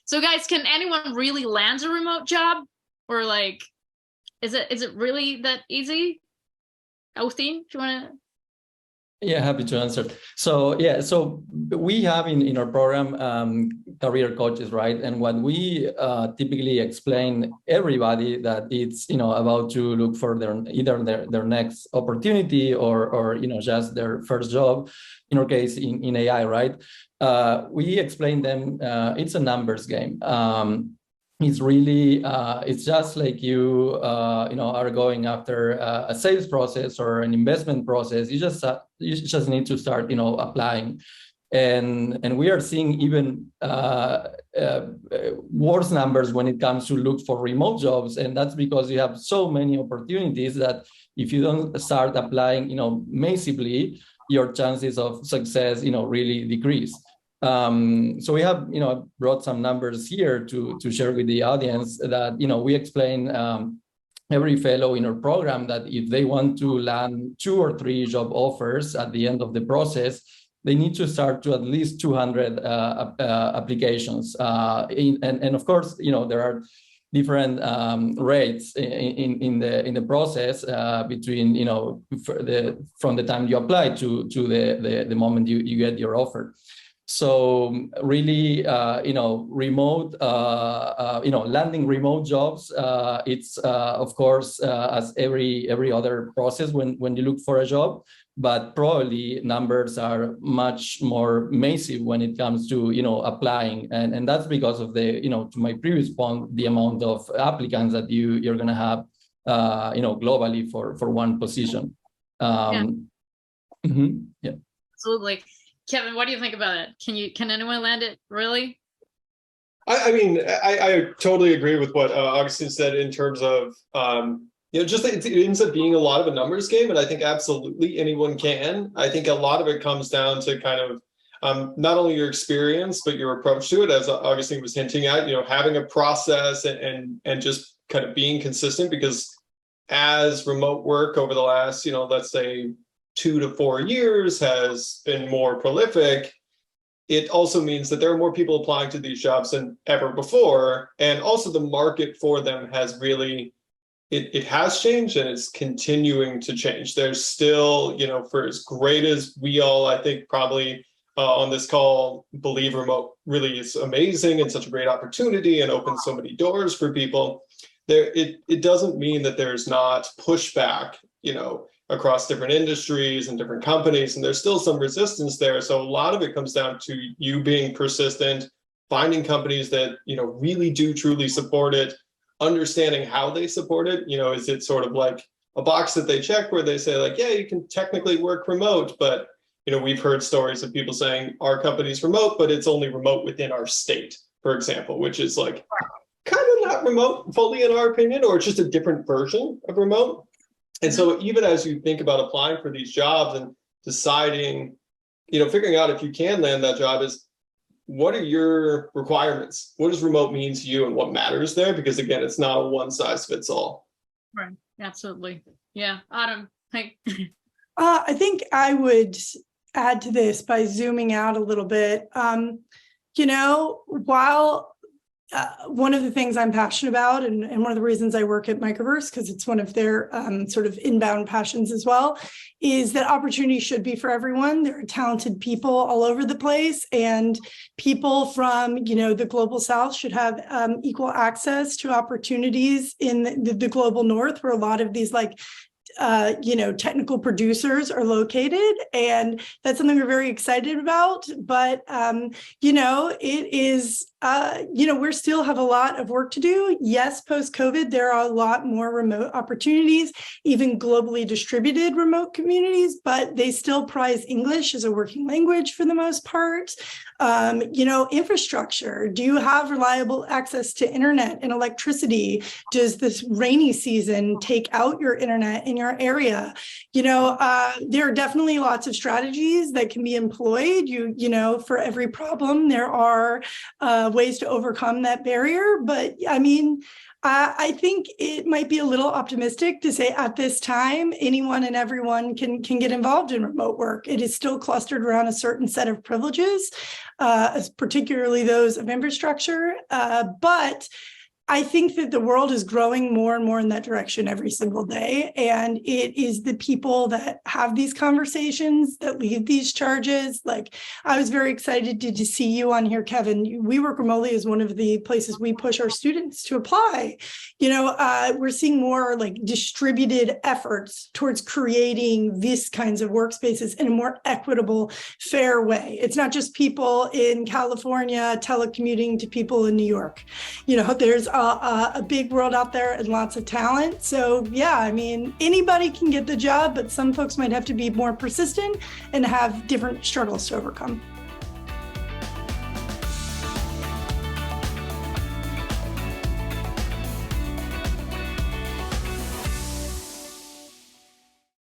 So guys, can anyone really land a remote job? Or like, is it really that easy? Othine, do you want to? Yeah, happy to answer. So yeah, so we have in our program career coaches, right? And what we typically explain everybody that it's about to look for either their next opportunity or just their first job. In our case, in AI, right? We explain them it's a numbers game. It's really it's just like you are going after a sales process or an investment process. You just need to start applying, and we are seeing even worse numbers when it comes to look for remote jobs, and that's because you have so many opportunities that if you don't start applying massively, your chances of success really decrease. So we have, brought some numbers here to share with the audience that, we explain every fellow in our program that if they want to land 2 or 3 job offers at the end of the process, they need to start to at least 200 applications. And of course, there are different rates in the process between from the time you apply to the moment you get your offer. So really, remote, landing remote jobs, it's of course as every other process when you look for a job, but probably numbers are much more massive when it comes to applying, and that's because of to my previous point, the amount of applicants that you're going to have globally for one position. Yeah. Yeah, Absolutely. Kevin, what do you think about it? Can anyone land it really? I mean, I totally agree with what Augustine said in terms of just it ends up being a lot of a numbers game, and I think absolutely anyone can. I think a lot of it comes down to kind of not only your experience but your approach to it, as Augustine was hinting at. Having a process and just kind of being consistent, because as remote work over the last let's say 2 to 4 years has been more prolific, it also means that there are more people applying to these jobs than ever before. And also the market for them has really, it has changed, and it's continuing to change. There's still, for as great as we all, I think probably on this call, believe remote really is amazing and such a great opportunity and opens so many doors for people, it doesn't mean that there's not pushback, across different industries and different companies, and there's still some resistance there. So a lot of it comes down to you being persistent, finding companies that really do truly support it, understanding how they support it. Is it sort of like a box that they check where they say like, yeah, you can technically work remote, but we've heard stories of people saying our company's remote, but it's only remote within our state, for example, which is like kind of not remote fully in our opinion, or it's just a different version of remote. And so even as you think about applying for these jobs and deciding, figuring out if you can land that job, is what are your requirements? What does remote mean to you and what matters there? Because again, it's not a one size fits all. Right. Absolutely. Yeah. Autumn. Hey. I think I would add to this by zooming out a little bit. While one of the things I'm passionate about, and one of the reasons I work at Microverse, because it's one of their sort of inbound passions as well, is that opportunity should be for everyone. There are talented people all over the place, and people from the global south should have equal access to opportunities in the global north, where a lot of these technical producers are located, and that's something we're very excited about. But it is we still have a lot of work to do. Yes, post-COVID, there are a lot more remote opportunities, even globally distributed remote communities, but they still prize English as a working language for the most part. Infrastructure. Do you have reliable access to internet and electricity? Does this rainy season take out your internet and our area. There are definitely lots of strategies that can be employed. For every problem, there are ways to overcome that barrier. But I mean, I think it might be a little optimistic to say at this time, anyone and everyone can get involved in remote work. It is still clustered around a certain set of privileges, particularly those of infrastructure. But I think that the world is growing more and more in that direction every single day. And it is the people that have these conversations that lead these charges. Like, I was very excited to see you on here, Kevin. We Work Remotely is one of the places we push our students to apply. We're seeing more like distributed efforts towards creating these kinds of workspaces in a more equitable, fair way. It's not just people in California telecommuting to people in New York. There's a big world out there and lots of talent. So yeah, I mean, anybody can get the job, but some folks might have to be more persistent and have different struggles to overcome.